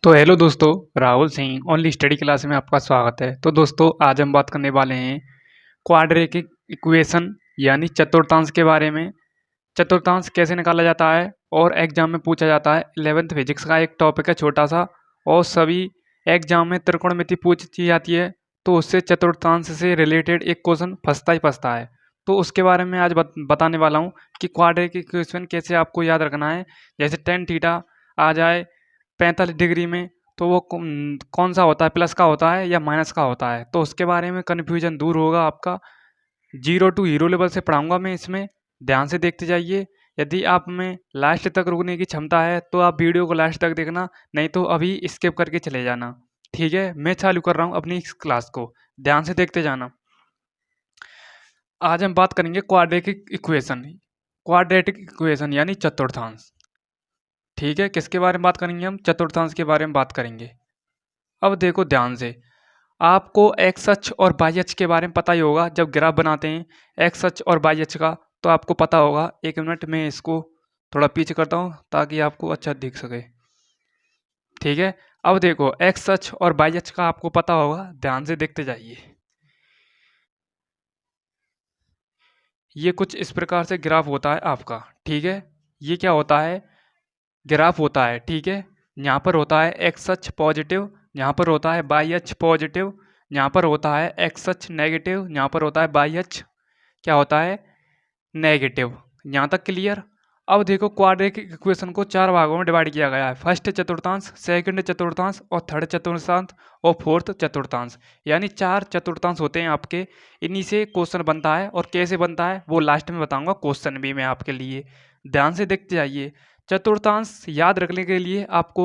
तो हेलो दोस्तों, Rahul Singh only study class में आपका स्वागत है। तो दोस्तों, आज हम बात करने वाले हैं क्वाड्रेटिक इक्वेशन यानी चतुर्थांश के बारे में। चतुर्थांश कैसे निकाला जाता है और एग्जाम में पूछा जाता है। 11th फिजिक्स का एक टॉपिक है छोटा सा, और सभी एग्जाम में त्रिकोणमिति पूछी जाती है, तो उससे चतुर्थांश से रिलेटेड एक क्वेश्चन फंसता ही फंसता है। तो उसके बारे में आज बताने वाला हूँ कि क्वाड्रेटिक इक्वेशन कैसे आपको याद रखना है। जैसे टेन थीटा आ जाए 45 डिग्री में, तो वो कौन सा होता है, प्लस का होता है या माइनस का होता है, तो उसके बारे में कन्फ्यूजन दूर होगा आपका। जीरो टू हीरो लेवल से पढ़ाऊंगा मैं इसमें, ध्यान से देखते जाइए। यदि आप में लास्ट तक रुकने की क्षमता है तो आप वीडियो को लास्ट तक देखना, नहीं तो अभी स्किप करके चले जाना। ठीक है, मैं चालू कर रहा हूँ अपनी इस क्लास को, ध्यान से देखते जाना। आज हम बात करेंगे क्वाड्रेटिक इक्वेशन। क्वाड्रेटिक इक्वेशन यानी चतुर्थांश। ठीक है, किसके बारे में बात करेंगे हम? चतुर्थांश के बारे में बात करेंगे। अब देखो ध्यान से, आपको एक्स अक्ष और वाई अक्ष के बारे में पता ही होगा। जब ग्राफ बनाते हैं एक्स अक्ष और वाई अक्ष का, तो आपको पता होगा। एक मिनट में इसको थोड़ा पीछे करता हूँ ताकि आपको अच्छा दिख सके। ठीक है, अब देखो एक्स अक्ष और वाई अक्ष का आपको पता होगा, ध्यान से देखते जाइए। ये कुछ इस प्रकार से ग्राफ होता है आपका। ठीक है, ये क्या होता है? ग्राफ होता है। ठीक है, यहाँ पर होता है एक्स अक्ष पॉजिटिव, यहाँ पर होता है वाई अक्ष पॉजिटिव, यहाँ पर होता है एक्स अक्ष नेगेटिव, यहाँ पर होता है वाई अक्ष क्या होता है, नेगेटिव। यहाँ तक क्लियर? अब देखो क्वाड्रेटिक इक्वेशन को चार भागों में डिवाइड किया गया है। फर्स्ट चतुर्थांश, सेकंड चतुर्थांश और थर्ड चतुर्थांश और फोर्थ चतुर्थांश, यानी चार चतुर्थांश होते हैं आपके। इन्हीं से क्वेश्चन बनता है, और कैसे बनता है वो लास्ट में बताऊंगा क्वेश्चन भी मैं आपके लिए। ध्यान से देखते जाइए। चतुर्थांश याद रखने के लिए आपको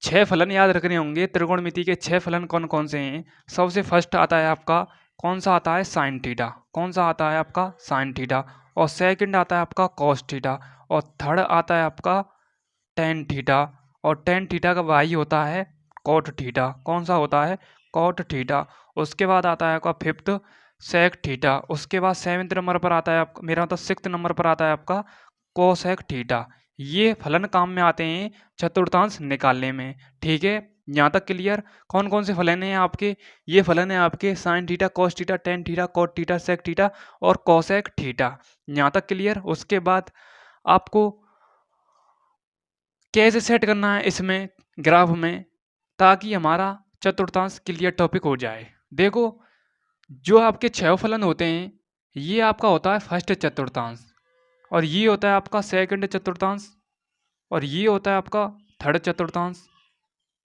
6 फलन याद रखने होंगे। त्रिकोणमिति के 6 फलन कौन कौन से हैं? सबसे फर्स्ट आता है आपका, कौन सा आता है? Sine theta. कौन सा आता है आपका? Sign theta. और सेकंड आता है आपका कॉस थीटा। और थर्ड आता है आपका टेन थीटा। और टेन थीटा का भाई होता है कॉट थीटा। कौन सा होता है? Cot theta. उसके बाद आता है आपका फिफ्थ सेक थीटा। उसके बाद सेवेंथ नंबर पर आता है आपका, मेरा मतलब सिक्स्थ नंबर पर आता है आपका कोसेक थीटा। ये फलन काम में आते हैं चतुर्थांश निकालने में। ठीक है, यहाँ तक क्लियर? कौन कौन से फलन हैं आपके? ये फलन है आपके sine theta, cos theta, tan theta, cot theta, sec theta और कोसेक थीटा। यहाँ तक क्लियर? उसके बाद आपको कैसे सेट करना है इसमें ग्राफ में, ताकि हमारा चतुर्थांश क्लियर टॉपिक हो जाए। देखो, जो आपके 6 फलन होते हैं, ये आपका होता है फर्स्ट चतुर्थांश, और ये होता है आपका सेकंड चतुर्थांश, और ये होता है आपका थर्ड चतुर्थांश,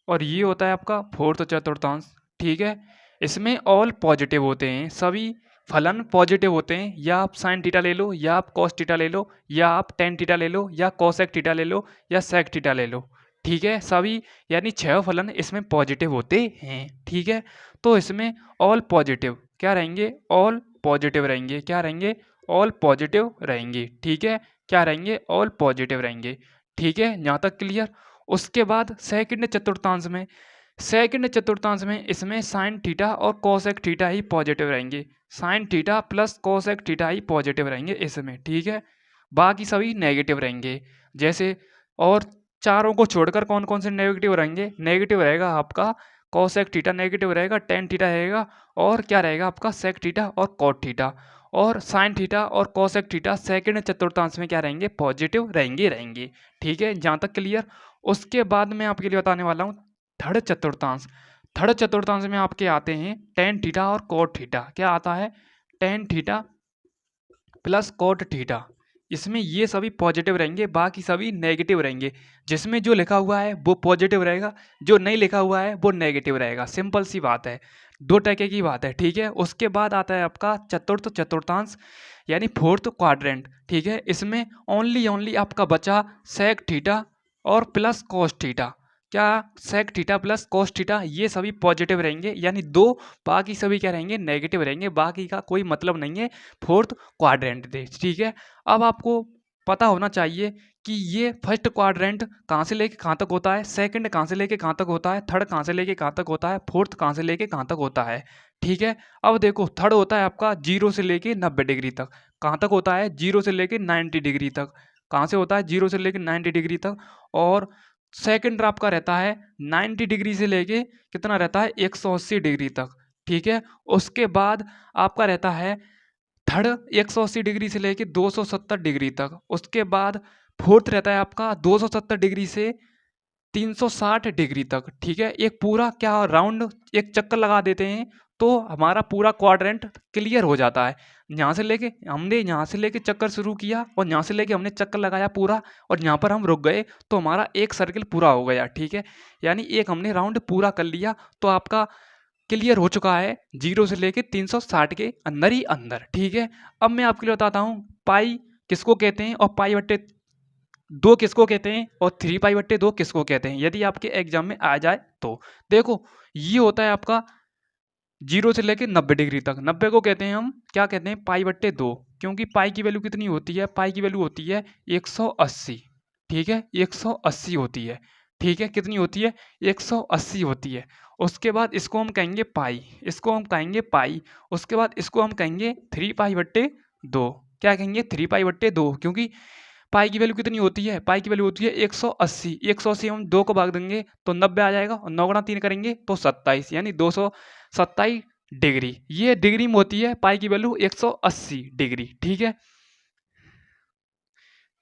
और ये होता है आपका फोर्थ चतुर्थांश। ठीक है, इसमें ऑल पॉजिटिव होते हैं, सभी फलन पॉजिटिव होते हैं। या आप साइन थीटा ले लो, या आप कॉस थीटा ले लो, या आप टेन थीटा ले लो, या कॉसेक थीटा ले लो, या सेक थीटा ले लो। ठीक है, सभी यानी 6 फलन इसमें पॉजिटिव होते हैं। ठीक है, तो इसमें ऑल पॉजिटिव क्या रहेंगे? ऑल पॉजिटिव रहेंगे। क्या रहेंगे? ऑल पॉजिटिव रहेंगे। ठीक है, क्या रहेंगे? ऑल पॉजिटिव रहेंगे। ठीक है, यहाँ तक क्लियर? उसके बाद सेकंड चतुर्थांश में इसमें साइन थीटा और कोसेक थीटा ही पॉजिटिव रहेंगे। Sine theta plus cosec theta ही पॉजिटिव रहेंगे इसमें। ठीक है, बाकी सभी नेगेटिव रहेंगे। जैसे, और चारों को छोड़कर कौन कौन से नेगेटिव रहेंगे? नेगेटिव रहेगा आपका कोसेक थीटा, नेगेटिव रहेगा टेन थीटा रहेगा, और क्या रहेगा आपका? सेक थीटा और कॉट थीटा। और साइन थीटा और कोसेक थीटा सेकंड चतुर्थांश में क्या रहेंगे? पॉजिटिव रहेंगे। ठीक है, जहाँ तक क्लियर? उसके बाद मैं आपके लिए बताने वाला हूँ थर्ड चतुर्थांश। थर्ड चतुर्थांश में आपके आते हैं टेन थीटा और कोट थीटा। क्या आता है? Ten theta plus cot theta. इसमें ये सभी पॉजिटिव रहेंगे, बाकी सभी नेगेटिव रहेंगे। जिसमें जो लिखा हुआ है वो पॉजिटिव रहेगा, जो नहीं लिखा हुआ है वो नेगेटिव रहेगा। सिंपल सी बात है, दो टके की बात है। ठीक है, उसके बाद आता है आपका चतुर्थ चतुर्थांश यानी फोर्थ क्वाड्रेंट। ठीक है, इसमें ओनली आपका बचा सेक थीटा और प्लस कोस थीटा। क्या? Sec theta plus cos theta, ये सभी पॉजिटिव रहेंगे, यानी दो। बाकी सभी क्या रहेंगे? नेगेटिव रहेंगे। बाकी का कोई मतलब नहीं है फोर्थ क्वाड्रेंट से। ठीक है, अब आपको पता होना चाहिए कि ये फर्स्ट क्वाड्रेंट कहाँ से लेके कहाँ तक होता है, सेकंड कहाँ से लेके कहाँ तक होता है, थर्ड कहाँ से लेके कहाँ तक होता है, फोर्थ कहाँ से लेके कहाँ तक होता है। ठीक है, अब देखो थर्ड होता है आपका 0 से लेके 90 डिग्री तक। कहाँ तक होता है? 0 से लेके 90 डिग्री तक। कहाँ से होता है? 0 से लेके 90 डिग्री तक। और सेकंड आपका रहता है 90 डिग्री से लेके कितना रहता है 180 डिग्री तक, ठीक है। उसके बाद आपका रहता है थर्ड 180 डिग्री से लेके 270 डिग्री तक। उसके बाद फोर्थ रहता है आपका 270 डिग्री से 360 डिग्री तक, ठीक है। एक पूरा क्या राउंड एक चक्कर लगा देते हैं तो हमारा पूरा क्वाड्रेंट क्लियर हो जाता है। यहाँ से लेके चक्कर शुरू किया और यहाँ से लेके हमने चक्कर लगाया पूरा और यहाँ पर हम रुक गए तो हमारा एक सर्किल पूरा हो गया, ठीक है। यानी एक हमने राउंड पूरा कर लिया तो आपका क्लियर हो चुका है 0 से लेके 360 के अंदर ही अंदर, ठीक है। अब मैं आपके लिए बताता हूँ पाई किसको कहते हैं और पाई बट्टे 2 किसको कहते हैं और 3 पाई बट्टे 2 किसको कहते हैं, यदि आपके एग्जाम में आ जाए तो। देखो ये होता है आपका 0 से लेके 90 डिग्री तक। 90 को कहते हैं हम क्या कहते हैं पाई बट्टे 2, क्योंकि पाई की वैल्यू कितनी होती है, पाई की वैल्यू होती है 180, ठीक है। 180 होती है, ठीक है। कितनी होती है 180 होती है। उसके बाद इसको हम कहेंगे पाई, इसको हम कहेंगे पाई। उसके बाद इसको हम कहेंगे 3 पाई बट्टे 2। क्या कहेंगे 3 पाई बट्टे 2, क्योंकि पाई की वैल्यू कितनी होती है, पाई की वैल्यू होती है 180। 180 हम 2 को भाग देंगे तो 90 आ जाएगा और 9 गुणा 3 करेंगे तो 27, यानी 227 डिग्री। ये डिग्री में होती है पाई की वैल्यू 180 डिग्री, ठीक है।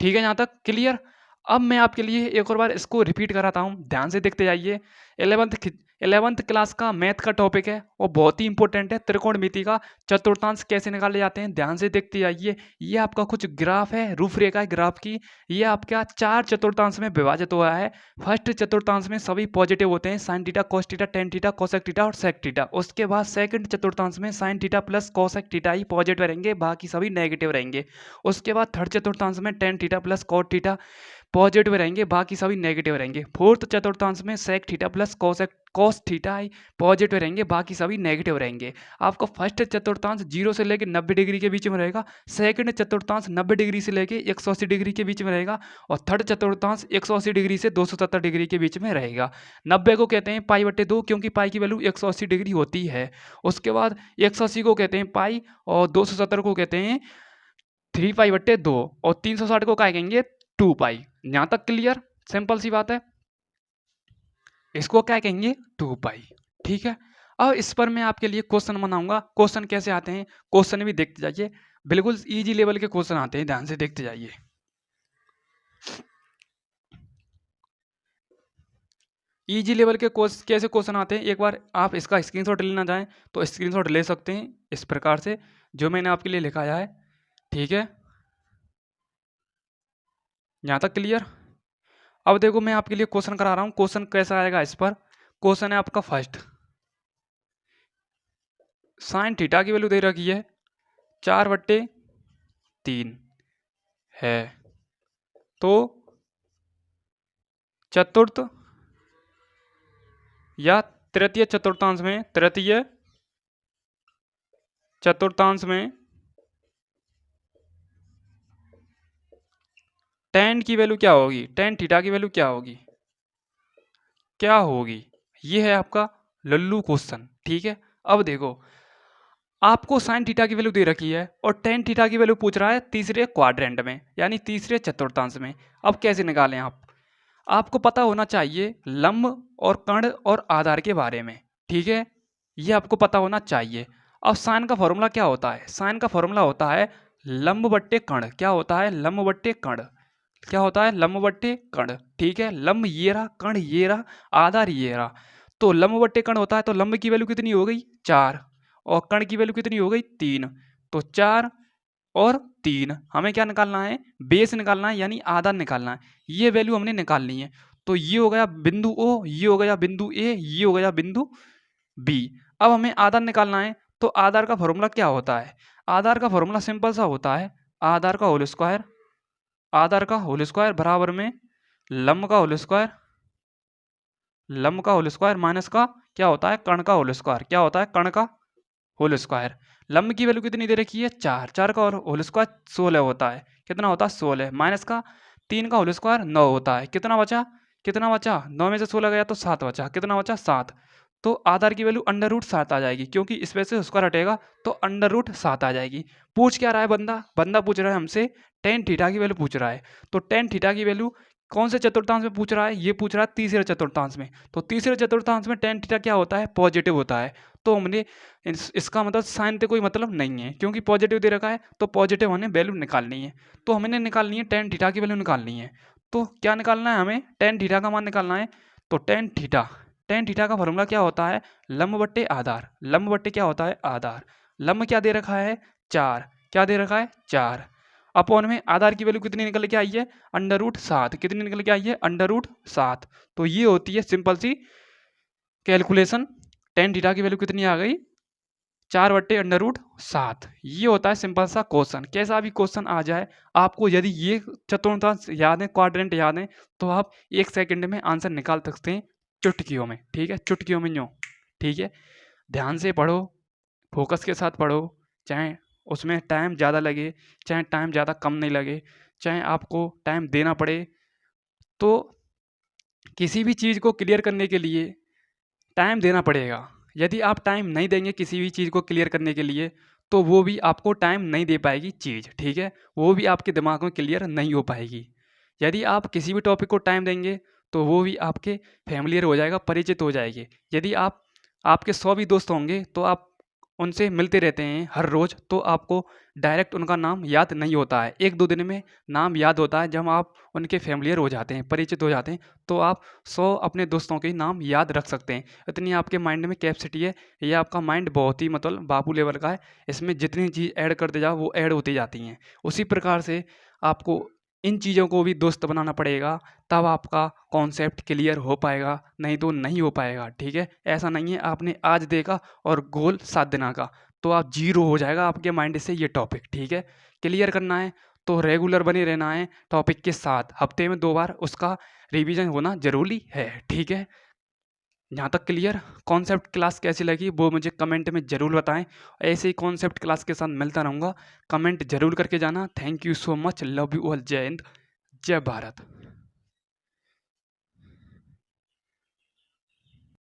ठीक है, यहाँ तक क्लियर। अब मैं आपके लिए एक और बार इसको रिपीट कराता हूँ, ध्यान से देखते जाइए। 11th क्लास का मैथ का टॉपिक है और बहुत ही इंपॉर्टेंट है, त्रिकोणमिति का चतुर्थांश कैसे निकाले जाते हैं, ध्यान से देखते जाइए। ये आपका कुछ ग्राफ है, रूपरेखा है ग्राफ की। ये आपका 4 चतुर्थांश में विभाजित हुआ है। फर्स्ट चतुर्थांश में सभी पॉजिटिव होते हैं, sine theta, cos theta, tan theta, cosec theta और सेक थीटा। उसके बाद सेकंड चतुर्थांश में sine theta plus cosec theta ही पॉजिटिव रहेंगे, बाकी सभी नेगेटिव रहेंगे। उसके बाद थर्ड चतुर्थांश में tan theta plus cot theta positive रहेंगे, बाकी सभी नेगेटिव रहेंगे। फोर्थ चतुर्थांश में sec theta plus cos theta ही पॉजिटिव रहेंगे, बाकी सभी नेगेटिव रहेंगे। आपका फर्स्ट चतुर्थांश 0 से लेकर 90 डिग्री के बीच में रहेगा, सेकंड चतुर्थांश 90 डिग्री से लेकर 180 डिग्री के बीच में रहेगा और थर्ड चतुर्थांश 180 डिग्री से 270 डिग्री के बीच में रहेगा। 90 को कहते हैं पाई बट्टे 2, क्योंकि पाई की वैल्यू 180 डिग्री होती है। उसके बाद 180 को कहते हैं पाई और 270 को कहते हैं 3 पाई बट्टे 2 और 360 को क्या कहेंगे 2 पाई। यहाँ तक क्लियर, सिंपल सी बात है। इसको क्या कहेंगे 2 पाई, ठीक है। अब इस पर मैं आपके लिए क्वेश्चन बनाऊंगा। क्वेश्चन कैसे आते हैं, क्वेश्चन भी देखते जाइए, बिल्कुल इजी लेवल के क्वेश्चन आते हैं, ध्यान से देखते जाइए। इजी लेवल के कैसे क्वेश्चन आते हैं, एक बार आप इसका स्क्रीनशॉट लेना चाहें तो स्क्रीनशॉट ले सकते हैं इस प्रकार से जो मैंने आपके लिए लिखाया है, ठीक है। यहाँ तक क्लियर। अब देखो मैं आपके लिए क्वेश्चन करा रहा हूँ, क्वेश्चन कैसा आएगा इस पर। क्वेश्चन है आपका फर्स्ट, साइन थीटा की वैल्यू दे रखी है 4/3 है, तो चतुर्थ या तृतीय चतुर्थांश में टेन की वैल्यू क्या होगी, टेन थीटा की वैल्यू क्या होगी, क्या होगी। ये है आपका लल्लू क्वेश्चन, ठीक है। अब देखो आपको साइन थीटा की वैल्यू दे रखी है और टेन थीटा की वैल्यू पूछ रहा है तीसरे क्वाड्रेंट में, यानी तीसरे चतुर्थांश में। अब कैसे निकालें आप, आपको पता होना चाहिए लंब और कर्ण और आधार के बारे में, ठीक है। ये आपको पता होना चाहिए। अब साइन का फॉर्मूला क्या होता है, साइन का फॉर्मूला होता है लंब बट्टे कर्ण। क्या होता है लंब बट्टे कर्ण, क्या होता है लंब बट्टे कर्ण, ठीक है। लंब ये रहा, कर्ण ये रहा, आधार ये रहा। तो लंब बट्टे कर्ण होता है तो लंब की वैल्यू कितनी हो गई 4 और कर्ण की वैल्यू कितनी हो गई 3। तो 4 और 3 हमें क्या निकालना है, बेस निकालना है, यानी आधार निकालना है। ये वैल्यू हमने निकालनी है। तो ये हो गया बिंदु ओ, ये हो गया बिंदु ए, ये हो गया बिंदु बी। अब हमें आधार निकालना है, तो आधार का फॉर्मूला क्या होता है, आधार का फॉर्मूला सिंपल सा होता है आधार का होल स्क्वायर, आधार का होल स्क्वायर बराबर में लंब का होल स्क्वायर, लंब का होल स्क्वायर माइनस का क्या होता है कर्ण का होल स्क्वायर, क्या होता है कर्ण का होल स्क्वायर। लंब की वैल्यू कितनी दे रखी है 4, 4 का होल स्क्वायर 16 होता है, कितना होता है 16 माइनस का 3 का होल स्क्वायर 9 होता है, कितना बचा, कितना बचा 9 में से 16 गया तो 7 बचा, कितना बचा 7। तो आधार की वैल्यू √7 आ जाएगी, क्योंकि इसमें से स्क्वायर हटेगा तो √7 आ जाएगी। पूछ क्या रहा है बंदा, बंदा पूछ रहा है हमसे टेन थीटा की वैल्यू पूछ रहा है। तो टेन थीटा की वैल्यू कौन से चतुर्थांश में पूछ रहा है? ये पूछ रहा है तीसरे चतुर्थांश में। तो तीसरे चतुर्थांश में tan थीटा क्या होता है? पॉजिटिव होता है। तो हमने इसका मतलब साइन से कोई मतलब नहीं है, क्योंकि पॉजिटिव दे रखा है तो पॉजिटिव हमें वैल्यू निकालनी है। तो हमने निकालनी है tan थीटा की वैल्यू निकालनी है। तो क्या निकालना है हमें? tan थीटा का मान निकालना है। तो tan थीटा का फॉर्मूला क्या होता है? लंब बट्टे आधार। लंब बट्टे क्या होता है? आधार। लंब क्या दे रखा है? 4। क्या दे रखा है? 4 अपॉन में आधार की वैल्यू कितनी निकल के आई है? √7। कितनी निकल के आई है? √7। तो ये होती है सिंपल सी कैलकुलेशन। tan थीटा की वैल्यू कितनी आ गई? 4/√7। ये होता है सिंपल सा क्वेश्चन। कैसा भी क्वेश्चन आ जाए, आपको यदि ये चतुर्थांश याद है, क्वाड्रेंट याद है, तो आप 1 सेकंड में आंसर निकाल सकते हैं चुटकियों में। ठीक है, चुटकियों में यूँ। ठीक है, ध्यान से पढ़ो, फोकस के साथ पढ़ो, चाहे उसमें टाइम ज़्यादा लगे, चाहे टाइम ज़्यादा कम नहीं लगे, चाहे आपको टाइम देना पड़े। तो किसी भी चीज़ को क्लियर करने के लिए टाइम देना पड़ेगा। यदि आप टाइम नहीं देंगे किसी भी चीज़ को क्लियर करने के लिए, तो वो भी आपको टाइम नहीं दे पाएगी चीज़। ठीक है, वो भी आपके दिमाग में क्लियर नहीं हो पाएगी। यदि आप किसी भी टॉपिक को टाइम देंगे, तो वो भी आपके फैमिलियर हो जाएगा, परिचित हो जाएगी। यदि आपके 100 भी दोस्त होंगे, तो आप उनसे मिलते रहते हैं हर रोज़, तो आपको डायरेक्ट उनका नाम याद नहीं होता है। 1-2 दिन में नाम याद होता है। जब आप उनके फैमिलियर हो जाते हैं, परिचित हो जाते हैं, तो आप 100 अपने दोस्तों के नाम याद रख सकते हैं। इतनी आपके माइंड में कैपेसिटी है। ये आपका माइंड बहुत ही मतलब बाबू लेवल का है। इसमें जितनी चीज़ ऐड करते जाओ, वो ऐड होती जाती हैं। उसी प्रकार से आपको इन चीज़ों को भी दोस्त बनाना पड़ेगा, तब आपका कॉन्सेप्ट क्लियर हो पाएगा, नहीं तो नहीं हो पाएगा। ठीक है, ऐसा नहीं है आपने आज देखा और गोल 7 दिना का, तो आप जीरो हो जाएगा आपके माइंड से ये टॉपिक। ठीक है, क्लियर करना है तो रेगुलर बने रहना है टॉपिक के साथ। हफ्ते में 2 बार उसका रिवीजन होना ज़रूरी है। ठीक है, यहाँ तक क्लियर? कॉन्सेप्ट क्लास कैसी लगी वो मुझे कमेंट में ज़रूर बताएं। ऐसे ही कॉन्सेप्ट क्लास के साथ मिलता रहूँगा। कमेंट ज़रूर करके जाना। Thank you so much. Love you all. जय हिंद, जय भारत।